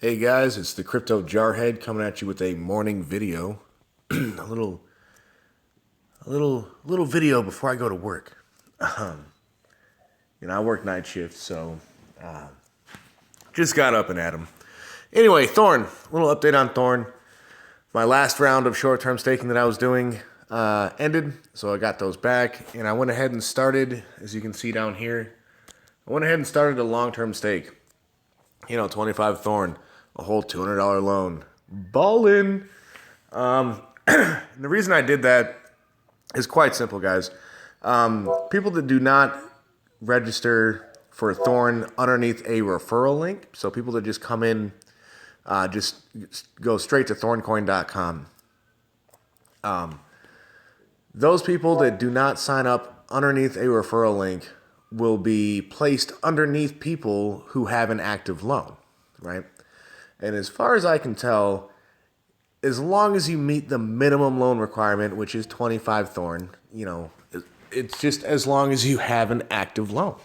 Hey guys, it's the Crypto Jarhead coming at you with a morning video. a little little video before I go to work. I work night shift, so just got up and at 'em. Anyway, Thorn, little update on Thorn. My last round of short-term staking that I was doing ended, so I got those back, and I went ahead and started, as you can see down here, I went ahead and started a long-term stake. 25 Thorn, a whole $200 loan. Ballin'. The reason I did that is quite simple, guys. People that do not register for Thorn underneath a referral link, so people that just come in, just go straight to thorncoin.com. Those people that do not sign up underneath a referral link will be placed underneath people who have an active loan, right? And as far as I can tell, as long as you meet the minimum loan requirement, which is 25 Thorn, it's just as long as you have an active loan.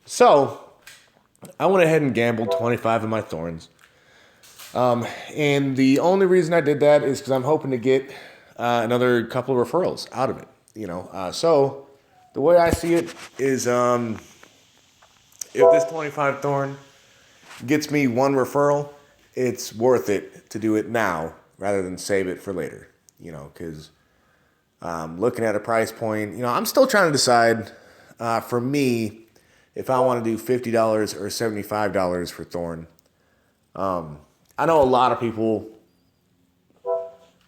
So I went ahead and gambled 25 of my Thorns. And the only reason I did that is because I'm hoping to get another couple of referrals out of it. So the way I see it is, if this 25 Thorn gets me one referral, it's worth it to do it now rather than save it for later. Because looking at a price point, I'm still trying to decide, for me, if I want to do $50 or $75 for Thorn. I know a lot of people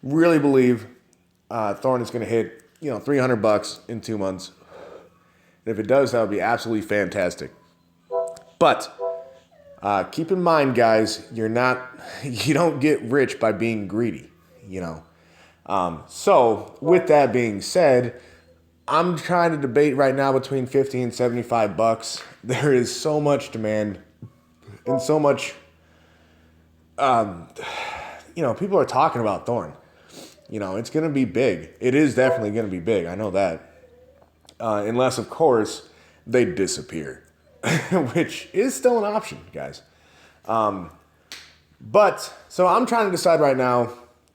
really believe Thorn is going to hit, $300 in 2 months. And if it does, that would be absolutely fantastic. But keep in mind, guys, you don't get rich by being greedy, So with that being said, I'm trying to debate right now between 50 and $75. There is so much demand and so much, people are talking about Thorn. It's going to be big. It is definitely going to be big. I know that. Unless, of course, they disappear, which is still an option, guys. But so I'm trying to decide right now,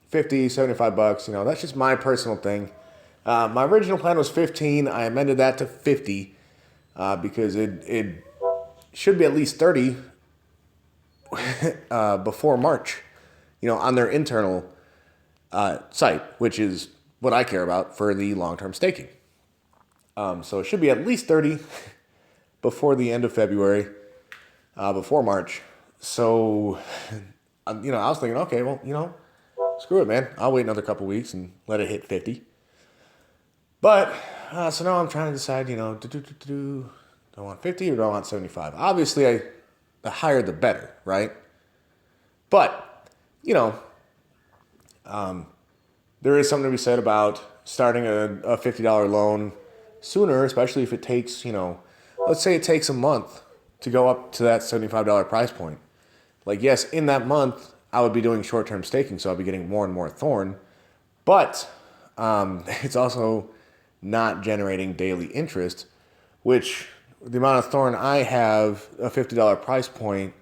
50, $75. That's just my personal thing. My original plan was 15. I amended that to 50 because it should be at least 30 before March, on their internal site, which is what I care about for the long-term staking. So it should be at least 30 before the end of February, before March. So, I was thinking, okay, well, screw it, man. I'll wait another couple weeks and let it hit 50. But, so now I'm trying to decide, do I want 50 or do I want 75? Obviously, the higher the better, right? But, there is something to be said about starting a $50 loan sooner, especially if it takes, let's say it takes a month to go up to that $75 price point. Like, yes, in that month, I would be doing short-term staking, so I'll be getting more and more Thorn. But it's also not generating daily interest, which the amount of Thorn I have, a $50 price point,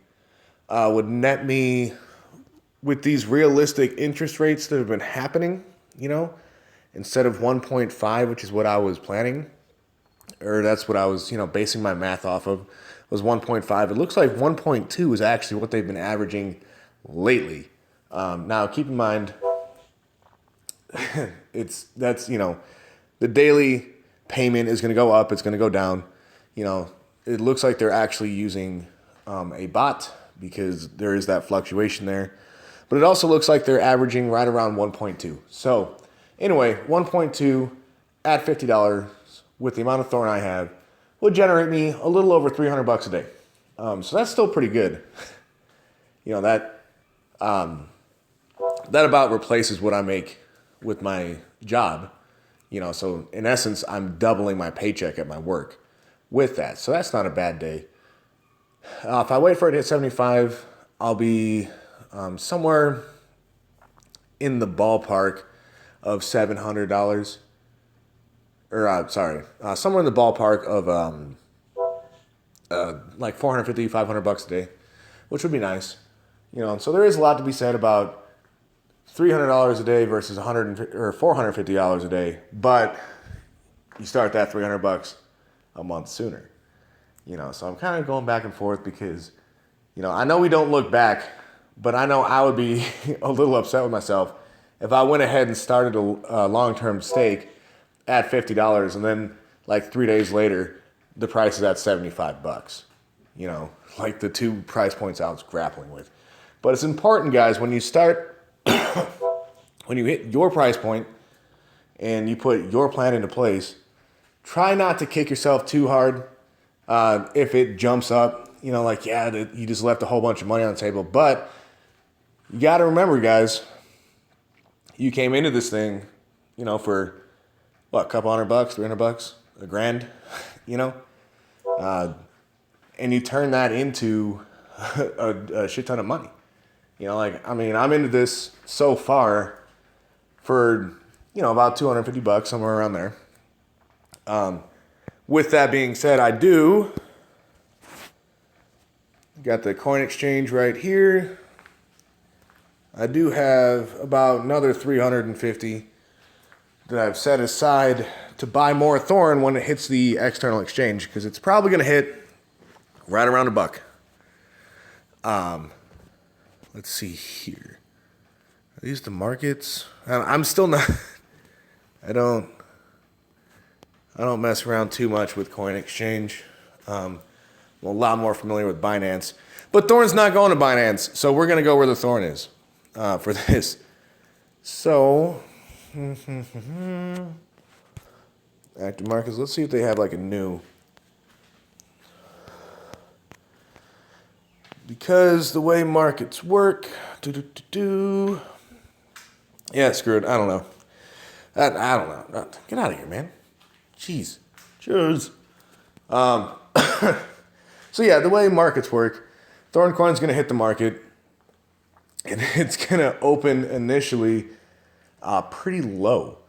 would net me with these realistic interest rates that have been happening, instead of 1.5, which is what I was planning, or that's what I was, basing my math off of, was 1.5. It looks like 1.2 is actually what they've been averaging lately. Now, keep in mind, the daily payment is going to go up. It's going to go down. It looks like they're actually using a bot because there is that fluctuation there. But it also looks like they're averaging right around 1.2. So anyway, 1.2 at $50 with the amount of Thorn I have would generate me a little over $300 a day. So that's still pretty good. That about replaces what I make with my job. So in essence, I'm doubling my paycheck at my work with that. So that's not a bad day. If I wait for it to hit 75, I'll be somewhere in the ballpark of $700. Somewhere in the ballpark of like $450, $500 a day, which would be nice. So there is a lot to be said about $300 a day versus $450 a day, but you start that $300 a month sooner. So I'm kind of going back and forth because, I know we don't look back, but I know I would be a little upset with myself if I went ahead and started a long-term stake at $50 and then like 3 days later, the price is at $75. Like the two price points I was grappling with. But it's important, guys, when you start, when you hit your price point and you put your plan into place, try not to kick yourself too hard if it jumps up. You just left a whole bunch of money on the table. But you got to remember, guys, you came into this thing, for what, a couple $100, $300, $1,000, and you turn that into a shit ton of money. I'm into this so far for, about $250, somewhere around there. With that being said, I do got the coin exchange right here. I do have about another 350 that I've set aside to buy more Thorn when it hits the external exchange, because it's probably going to hit right around $1. Let's see here. Are these the markets? I'm still not. I don't mess around too much with coin exchange. I'm a lot more familiar with Binance, but Thorn's not going to Binance, so we're going to go where the Thorn is for this. So, active markets. Let's see if they have like a new. Because the way markets work, yeah, screw it. I don't know. I don't know. Get out of here, man. Jeez. Cheers. So yeah, the way markets work, Thorn coin's going to hit the market, and it's going to open initially pretty low.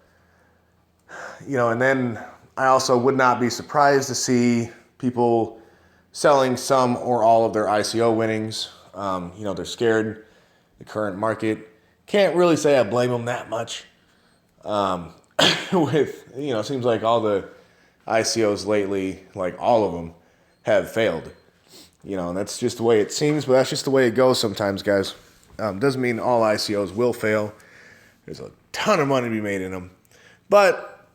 And then I also would not be surprised to see people selling some or all of their ICO winnings. They're scared. The current market. Can't really say I blame them that much. It seems like all the ICOs lately, like all of them, have failed. And that's just the way it seems, but that's just the way it goes sometimes, guys. Doesn't mean all ICOs will fail. There's a ton of money to be made in them. But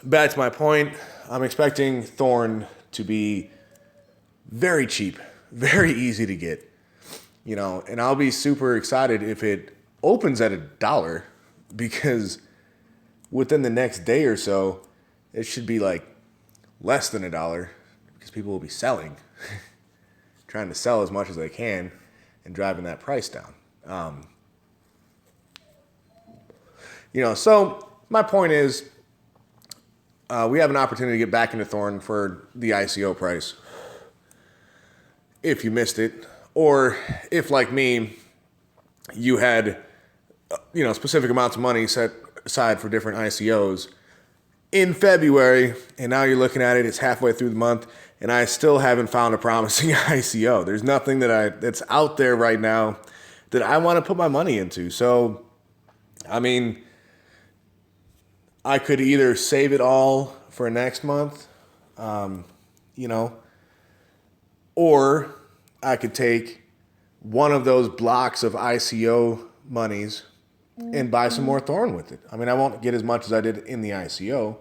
back to my point, I'm expecting Thorn to be very cheap, very easy to get. And I'll be super excited if it opens at $1, because within the next day or so, it should be like less than $1, because people will be selling, trying to sell as much as they can and driving that price down. So my point is, we have an opportunity to get back into Thorn for the ICO price. If you missed it, or if, like me, you had, specific amounts of money set aside for different ICOs in February, and now you're looking at it, it's halfway through the month, and I still haven't found a promising ICO. There's nothing that's out there right now that I want to put my money into. So, I could either save it all for next month, or I could take one of those blocks of ICO monies and buy some more Thorn with it. I won't get as much as I did in the ICO,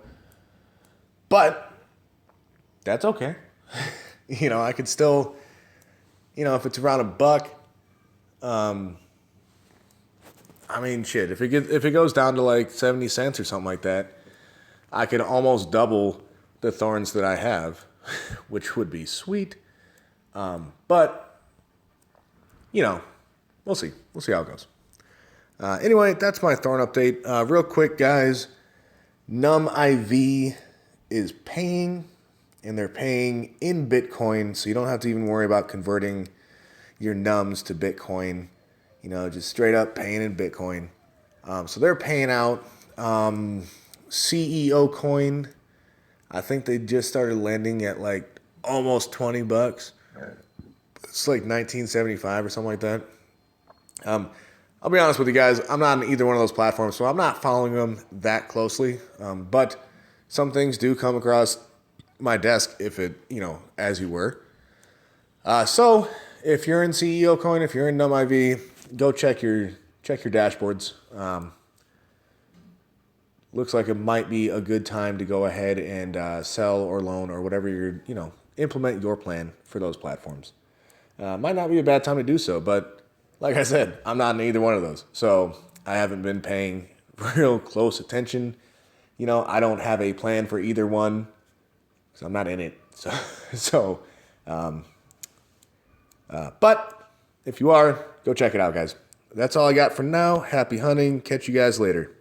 but that's okay. I could still, if it's around $1, shit, if it goes down to like 70 cents or something like that, I could almost double the Thorns that I have, which would be sweet. But, we'll see. We'll see how it goes. Anyway, that's my Thorn update. Real quick, guys, NumIV is paying, and they're paying in Bitcoin, so you don't have to even worry about converting your nums to Bitcoin. Just straight up paying in Bitcoin. So they're paying out CEO coin. I think they just started lending at like almost $20. It's like 1975 or something like that. I'll be honest with you guys, I'm not on either one of those platforms, so I'm not following them that closely. But some things do come across my desk if it, as you were. So if you're in CEO Coin, if you're in NumIV, go check your dashboards. Looks like it might be a good time to go ahead and sell or loan or whatever implement your plan for those platforms. Might not be a bad time to do so, but like I said, I'm not in either one of those. So I haven't been paying real close attention. I don't have a plan for either one because I'm not in it. But if you are, go check it out, guys. That's all I got for now. Happy hunting. Catch you guys later.